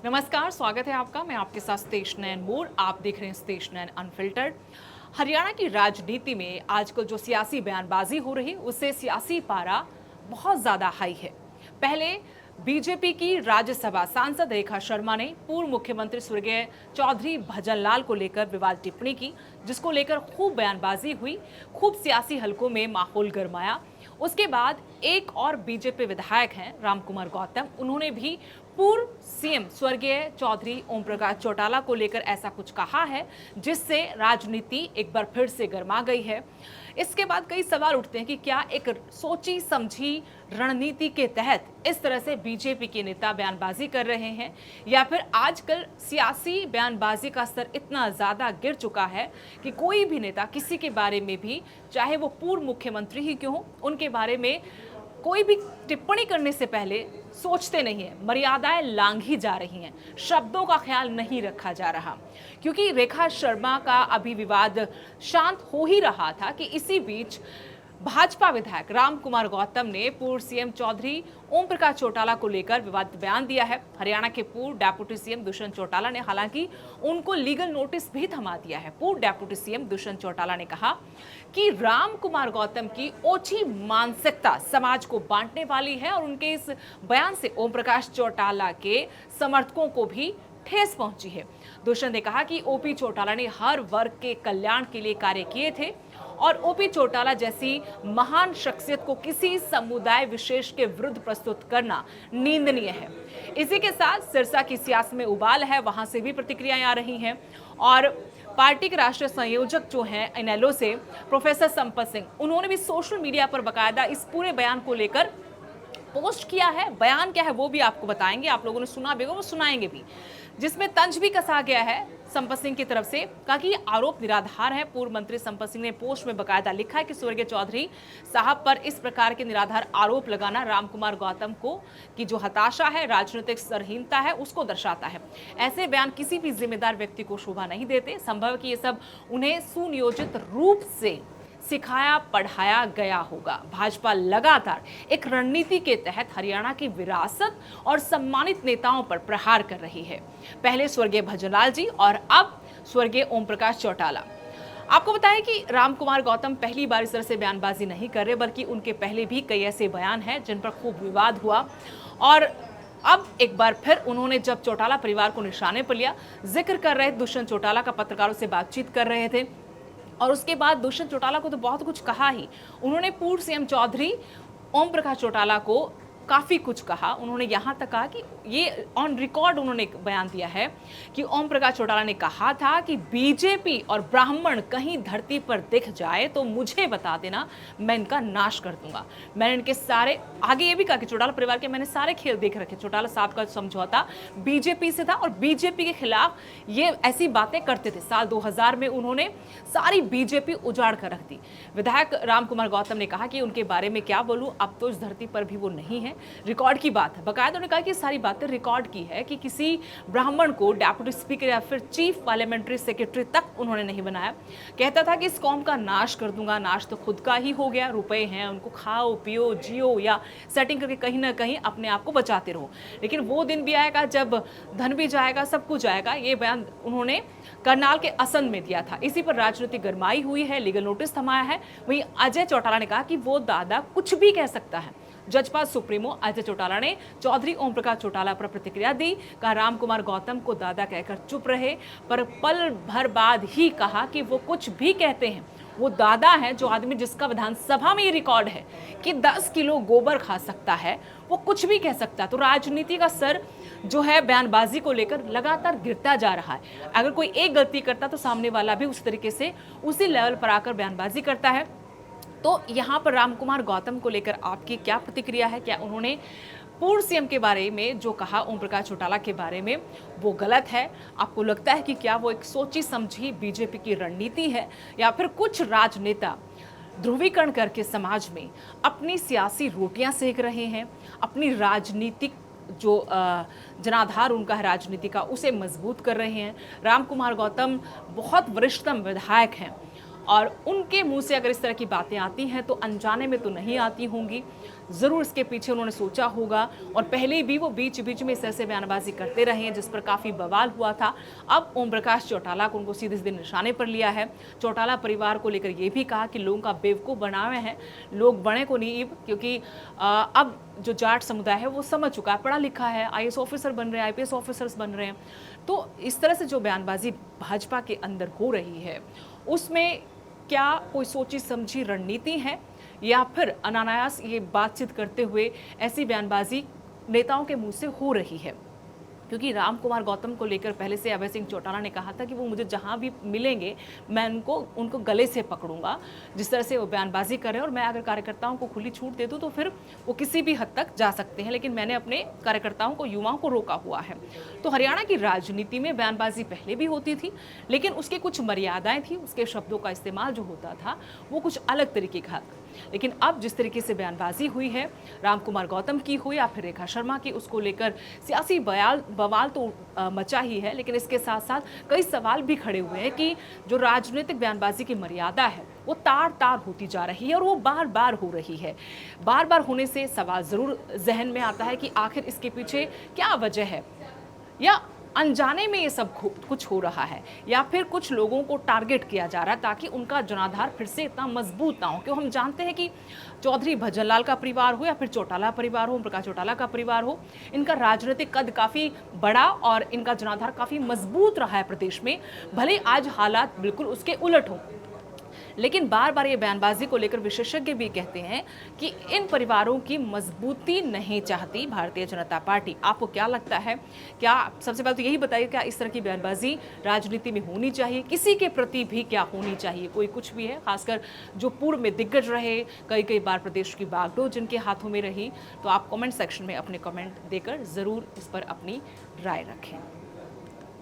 नमस्कार, स्वागत है आपका। मैं आपके साथ स्टेशन एंड मोर। आप देख रहे हैं स्टेशन एंड अनफिल्टर्ड। हरियाणा की राजनीति में आजकल जो सियासी बयानबाजी हो रही, उससे सियासी पारा बहुत ज्यादा हाई है। पहले बीजेपी की राज्यसभा सांसद रेखा शर्मा ने पूर्व मुख्यमंत्री स्वर्गीय चौधरी भजनलाल को लेकर विवाद टिप्पणी की, जिसको लेकर खूब बयानबाजी हुई, खूब सियासी हलकों में माहौल गरमाया। उसके बाद एक और बीजेपी विधायक हैं रामकुमार गौतम, उन्होंने भी पूर्व सीएम स्वर्गीय चौधरी ओम प्रकाश चौटाला को लेकर ऐसा कुछ कहा है, जिससे राजनीति एक बार फिर से गर्मा गई है। इसके बाद कई सवाल उठते हैं कि क्या एक सोची समझी रणनीति के तहत इस तरह से बीजेपी के नेता बयानबाजी कर रहे हैं, या फिर आजकल सियासी बयानबाजी का स्तर इतना ज्यादा गिर चुका है कि कोई भी नेता किसी के बारे में भी, चाहे वो पूर्व मुख्यमंत्री ही क्यों हो, उनके बारे में कोई भी टिप्पणी करने से पहले सोचते नहीं है, मर्यादाएं लांघी जा रही हैं, शब्दों का ख्याल नहीं रखा जा रहा। क्योंकि रेखा शर्मा का अभी विवाद शांत हो ही रहा था कि इसी बीच भाजपा विधायक रामकुमार गौतम ने पूर्व सीएम चौधरी ओम प्रकाश चौटाला को लेकर विवादित बयान दिया है। हरियाणा के पूर्व डेप्यूटी सीएम दुष्यंत चौटाला ने हालांकि उनको लीगल नोटिस भी थमा दिया है। पूर्व डेप्यूटी सीएम दुष्यंत चौटाला ने कहा कि रामकुमार गौतम की ओछी मानसिकता समाज को बांटने वाली है और उनके इस बयान से ओम प्रकाश चौटाला के समर्थकों को भी ठेस पहुंची है। दुष्यंत ने कहा कि ओपी चौटाला ने हर वर्ग के कल्याण के लिए कार्य किए थे और ओपी चौटाला जैसी महान शख्सियत को किसी समुदाय विशेष के विरुद्ध प्रस्तुत करना निंदनीय है। इसी के साथ सिरसा की सियासत में उबाल है, वहां से भी प्रतिक्रियाएं आ रही हैं और पार्टी के राष्ट्रीय संयोजक जो हैं इनेलो से प्रोफेसर संपत सिंह, उन्होंने भी सोशल मीडिया पर बकायदा इस पूरे बयान को लेकर पोस्ट किया है। बयान क्या है वो भी आपको बताएंगे, आप लोगों ने सुना भी होगा, वो सुनाएंगे भी, जिसमें तंज भी कसा गया है संपत सिंह की तरफ से। कहा कि आरोप निराधार है। पूर्व मंत्री संपत सिंह ने पोस्ट में बकायदा लिखा है कि स्वर्गीय चौधरी साहब पर इस प्रकार के निराधार आरोप लगाना रामकुमार गौतम को की जो हताशा है, राजनीतिक सरहीनता है, उसको दर्शाता है। ऐसे बयान किसी भी जिम्मेदार व्यक्ति को शोभा नहीं देते। संभव है कि ये सब उन्हें सुनियोजित रूप से सिखाया पढ़ाया गया होगा। भाजपा लगातार एक रणनीति के तहत हरियाणा की विरासत और सम्मानित नेताओं पर प्रहार कर रही है। पहले स्वर्गीय भजनलाल जी और अब स्वर्गीय ओम प्रकाश चौटाला। आपको बताएं कि रामकुमार गौतम पहली बार इस तरह से बयानबाजी नहीं कर रहे, बल्कि उनके पहले भी कई ऐसे बयान हैं जिन पर खूब विवाद हुआ। और अब एक बार फिर उन्होंने जब चौटाला परिवार को निशाने पर लिया, जिक्र कर रहे दुष्यंत चौटाला का, पत्रकारों से बातचीत कर रहे थे और उसके बाद दुष्यंत चौटाला को तो बहुत कुछ कहा ही। उन्होंने पूर्व सीएम चौधरी ओम प्रकाश चौटाला को काफ़ी कुछ कहा। उन्होंने यहाँ तक कहा कि ये ऑन रिकॉर्ड उन्होंने एक बयान दिया है कि ओम प्रकाश चौटाला ने कहा था कि बीजेपी और ब्राह्मण कहीं धरती पर दिख जाए तो मुझे बता देना, मैं इनका नाश कर दूंगा। मैंने इनके सारे, आगे ये भी कहा कि चौटाला परिवार के मैंने सारे खेल देख रखे। चौटाला साहब का समझौता बीजेपी से था और बीजेपी के खिलाफ ये ऐसी बातें करते थे। साल 2000 में उन्होंने सारी बीजेपी उजाड़ कर रख दी। विधायक रामकुमार गौतम ने कहा कि उनके बारे में क्या बोलूं, अब तो इस धरती पर भी वो नहीं है। रिकॉर्ड की बात है, बकायदा उन्होंने कहा कि सारी बातें रिकॉर्ड की है कि किसी ब्राह्मण को डेप्यूटी स्पीकर या फिर चीफ पार्लियामेंट्री सेक्रेटरी तक उन्होंने नहीं बनाया। कहता था कि इस कौम का नाश कर दूंगा। नाश तो खुद का ही हो गया। रुपए हैं, उनको खाओ पियो जियो या सेटिंग करके कहीं ना कहीं अपने आप को बचाते रहो। लेकिन वो दिन भी आएगा जब धन भी जाएगा, सब कुछ जाएगा। ये बयान उन्होंने करनाल के असंध में दिया था। इसी पर राजनीतिक गरमाई हुई है, लीगल नोटिस थमाया है। वहीं अजय चौटाला ने कहा कि वो दादा कुछ भी कह सकता है। जजपा सुप्रीमो अजय चौटाला ने चौधरी ओम प्रकाश चौटाला पर प्रतिक्रिया दी। कहा रामकुमार गौतम को दादा कहकर चुप रहे, पर पल भर बाद ही कहा कि वो कुछ भी कहते हैं, वो दादा है। जो आदमी जिसका विधानसभा में ये रिकॉर्ड है कि 10 किलो गोबर खा सकता है, वो कुछ भी कह सकता है। तो राजनीति का सर जो है बयानबाजी को लेकर लगातार गिरता जा रहा है। अगर कोई एक गलती करता तो सामने वाला भी उस तरीके से उसी लेवल पर आकर बयानबाजी करता है। तो यहाँ पर रामकुमार गौतम को लेकर आपकी क्या प्रतिक्रिया है? क्या उन्होंने पूर्व सीएम के बारे में जो कहा ओम प्रकाश चौटाला के बारे में वो गलत है? आपको लगता है कि क्या वो एक सोची समझी बीजेपी की रणनीति है, या फिर कुछ राजनेता ध्रुवीकरण करके समाज में अपनी सियासी रोटियां सेक रहे हैं, अपनी राजनीतिक जो जनाधार उनका है राजनीति का, उसे मजबूत कर रहे हैं? रामकुमार गौतम बहुत वरिष्ठतम विधायक हैं और उनके मुंह से अगर इस तरह की बातें आती हैं तो अनजाने में तो नहीं आती होंगी। ज़रूर इसके पीछे उन्होंने सोचा होगा और पहले भी वो बीच बीच में इस तरह से बयानबाजी करते रहे हैं जिस पर काफ़ी बवाल हुआ था। अब ओम प्रकाश चौटाला को उनको सीधे-सीधे निशाने पर लिया है। चौटाला परिवार को लेकर ये भी कहा कि लोगों का बेवकूफ़ बनाए हैं, लोग बड़े को नहीं क्योंकि अब जो जाट समुदाय है वो समझ चुका है, पढ़ा लिखा है, आईएएस ऑफिसर बन रहे हैं, आईपीएस ऑफिसर्स बन रहे हैं। तो इस तरह से जो बयानबाजी भाजपा के अंदर हो रही है, उसमें क्या कोई सोची समझी रणनीति है या फिर अनायास ये बातचीत करते हुए ऐसी बयानबाजी नेताओं के मुंह से हो रही है? क्योंकि राम कुमार गौतम को लेकर पहले से अभय सिंह चौटाला ने कहा था कि वो मुझे जहां भी मिलेंगे मैं उनको गले से पकड़ूंगा। जिस तरह से वो बयानबाजी कर रहे हैं और मैं अगर कार्यकर्ताओं को खुली छूट दे दूं तो फिर वो किसी भी हद तक जा सकते हैं, लेकिन मैंने अपने कार्यकर्ताओं को, युवाओं को रोका हुआ है। तो हरियाणा की राजनीति में बयानबाजी पहले भी होती थी, लेकिन उसके कुछ मर्यादाएं थी, उसके शब्दों का इस्तेमाल जो होता था वो कुछ अलग तरीके का। लेकिन अब जिस तरीके से बयानबाजी हुई है, राम कुमार गौतम की हो या फिर रेखा शर्मा की, उसको लेकर सियासी बवाल तो मचा ही है, लेकिन इसके साथ साथ कई सवाल भी खड़े हुए हैं कि जो राजनीतिक बयानबाजी की मर्यादा है वो तार तार होती जा रही है और वो बार बार हो रही है। बार बार होने से सवाल जरूर जहन में आता है कि आखिर इसके पीछे क्या वजह है, या अनजाने में ये सब कुछ हो रहा है, या फिर कुछ लोगों को टारगेट किया जा रहा है ताकि उनका जनाधार फिर से इतना मजबूत ना हो। क्यों हम जानते हैं कि चौधरी भजनलाल का परिवार हो या फिर चौटाला परिवार हो, ओम प्रकाश चौटाला का परिवार हो, इनका राजनीतिक कद काफ़ी बड़ा और इनका जनाधार काफ़ी मजबूत रहा है प्रदेश में। भले आज हालात बिल्कुल उसके उलट हों, लेकिन बार बार ये बयानबाजी को लेकर विशेषज्ञ भी कहते हैं कि इन परिवारों की मजबूती नहीं चाहती भारतीय जनता पार्टी। आपको क्या लगता है? क्या सबसे पहले तो यही बताइए, क्या इस तरह की बयानबाजी राजनीति में होनी चाहिए? किसी के प्रति भी क्या होनी चाहिए? कोई कुछ भी है, खासकर जो पूर्व में दिग्गज रहे, कई बार प्रदेश की बागडोर जिनके हाथों में रही? तो आप कमेंट सेक्शन में अपने कमेंट देकर ज़रूर इस पर अपनी राय रखें।